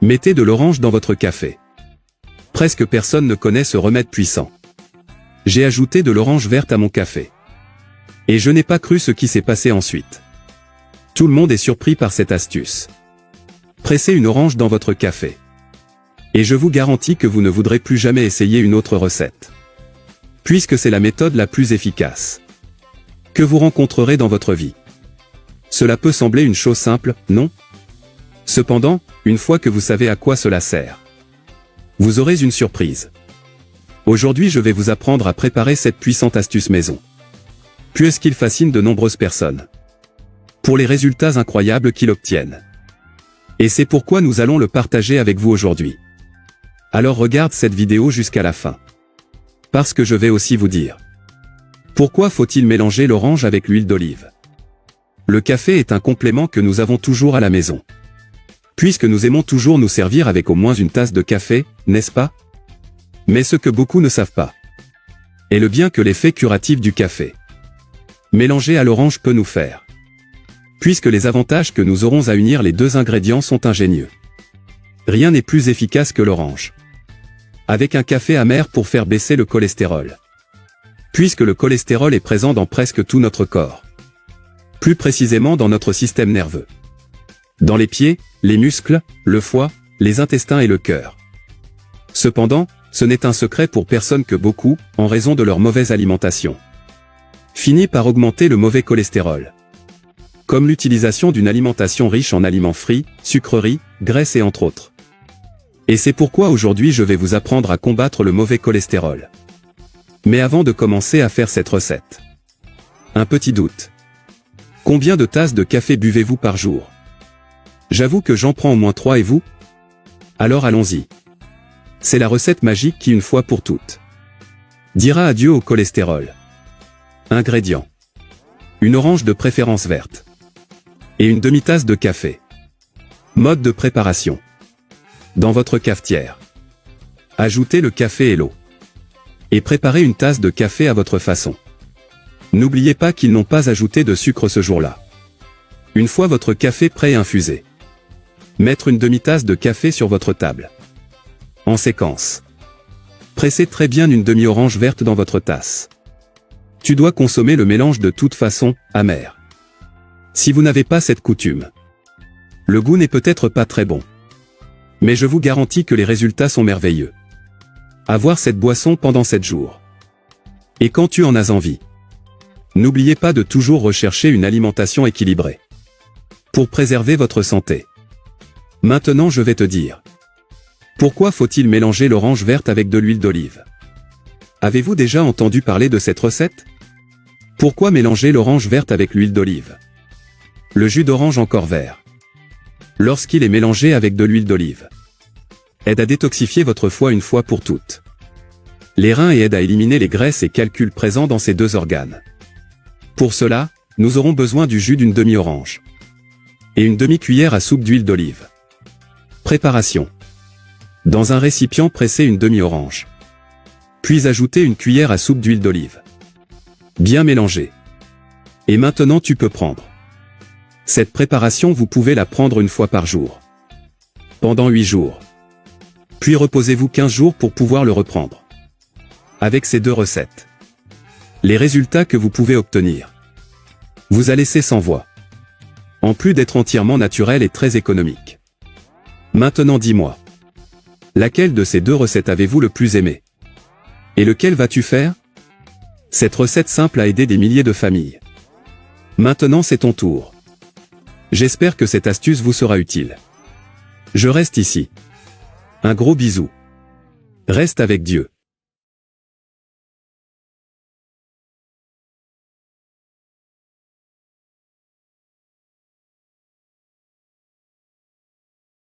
Mettez de l'orange dans votre café. Presque personne ne connaît ce remède puissant. J'ai ajouté de l'orange verte à mon café. Et je n'ai pas cru ce qui s'est passé ensuite. Tout le monde est surpris par cette astuce. Pressez une orange dans votre café. Et je vous garantis que vous ne voudrez plus jamais essayer une autre recette. Puisque c'est la méthode la plus efficace que vous rencontrerez dans votre vie. Cela peut sembler une chose simple, non? Cependant, une fois que vous savez à quoi cela sert, vous aurez une surprise. Aujourd'hui je vais vous apprendre à préparer cette puissante astuce maison. Puisqu'il fascine de nombreuses personnes. Pour les résultats incroyables qu'il obtiennent. Et c'est pourquoi nous allons le partager avec vous aujourd'hui. Alors regarde cette vidéo jusqu'à la fin. Parce que je vais aussi vous dire. Pourquoi faut-il mélanger l'orange avec l'huile d'olive? Le café est un complément que nous avons toujours à la maison. Puisque nous aimons toujours nous servir avec au moins une tasse de café, n'est-ce pas? Mais ce que beaucoup ne savent pas est le bien que l'effet curatif du café mélangé à l'orange peut nous faire. Puisque les avantages que nous aurons à unir les deux ingrédients sont ingénieux. Rien n'est plus efficace que l'orange. Avec un café amer pour faire baisser le cholestérol. Puisque le cholestérol est présent dans presque tout notre corps. Plus précisément dans notre système nerveux. Dans les pieds, les muscles, le foie, les intestins et le cœur. Cependant, ce n'est un secret pour personne que beaucoup, en raison de leur mauvaise alimentation, finit par augmenter le mauvais cholestérol. Comme l'utilisation d'une alimentation riche en aliments frits, sucreries, graisses et entre autres. Et c'est pourquoi aujourd'hui je vais vous apprendre à combattre le mauvais cholestérol. Mais avant de commencer à faire cette recette, un petit doute. Combien de tasses de café buvez-vous par jour? J'avoue que j'en prends au moins 3 et vous? Alors allons-y. C'est la recette magique qui une fois pour toutes dira adieu au cholestérol. Ingrédients. Une orange de préférence verte. Et une demi-tasse de café. Mode de préparation. Dans votre cafetière. Ajoutez le café et l'eau. Et préparez une tasse de café à votre façon. N'oubliez pas qu'ils n'ont pas ajouté de sucre ce jour-là. Une fois votre café prêt et infusé. Mettre une demi-tasse de café sur votre table. En séquence. Pressez très bien une demi-orange verte dans votre tasse. Tu dois consommer le mélange de toute façon, amer. Si vous n'avez pas cette coutume. Le goût n'est peut-être pas très bon. Mais je vous garantis que les résultats sont merveilleux. Avoir cette boisson pendant 7 jours. Et quand tu en as envie. N'oubliez pas de toujours rechercher une alimentation équilibrée. Pour préserver votre santé. Maintenant je vais te dire. Pourquoi faut-il mélanger l'orange verte avec de l'huile d'olive? Avez-vous déjà entendu parler de cette recette? Pourquoi mélanger l'orange verte avec l'huile d'olive? Le jus d'orange encore vert, lorsqu'il est mélangé avec de l'huile d'olive, aide à détoxifier votre foie une fois pour toutes. Les reins et aide à éliminer les graisses et calculs présents dans ces deux organes. Pour cela, nous aurons besoin du jus d'une demi-orange. Et une demi-cuillère à soupe d'huile d'olive. Préparation. Dans un récipient, pressez une demi-orange. Puis ajoutez une cuillère à soupe d'huile d'olive. Bien mélanger. Et maintenant tu peux prendre. Cette préparation vous pouvez la prendre une fois par jour. Pendant 8 jours. Puis reposez-vous 15 jours pour pouvoir le reprendre. Avec ces deux recettes. Les résultats que vous pouvez obtenir. Vous allez laisser sans voix. En plus d'être entièrement naturel et très économique. Maintenant dis-moi. Laquelle de ces deux recettes avez-vous le plus aimé? Et lequel vas-tu faire? Cette recette simple a aidé des milliers de familles. Maintenant c'est ton tour. J'espère que cette astuce vous sera utile. Je reste ici. Un gros bisou. Reste avec Dieu.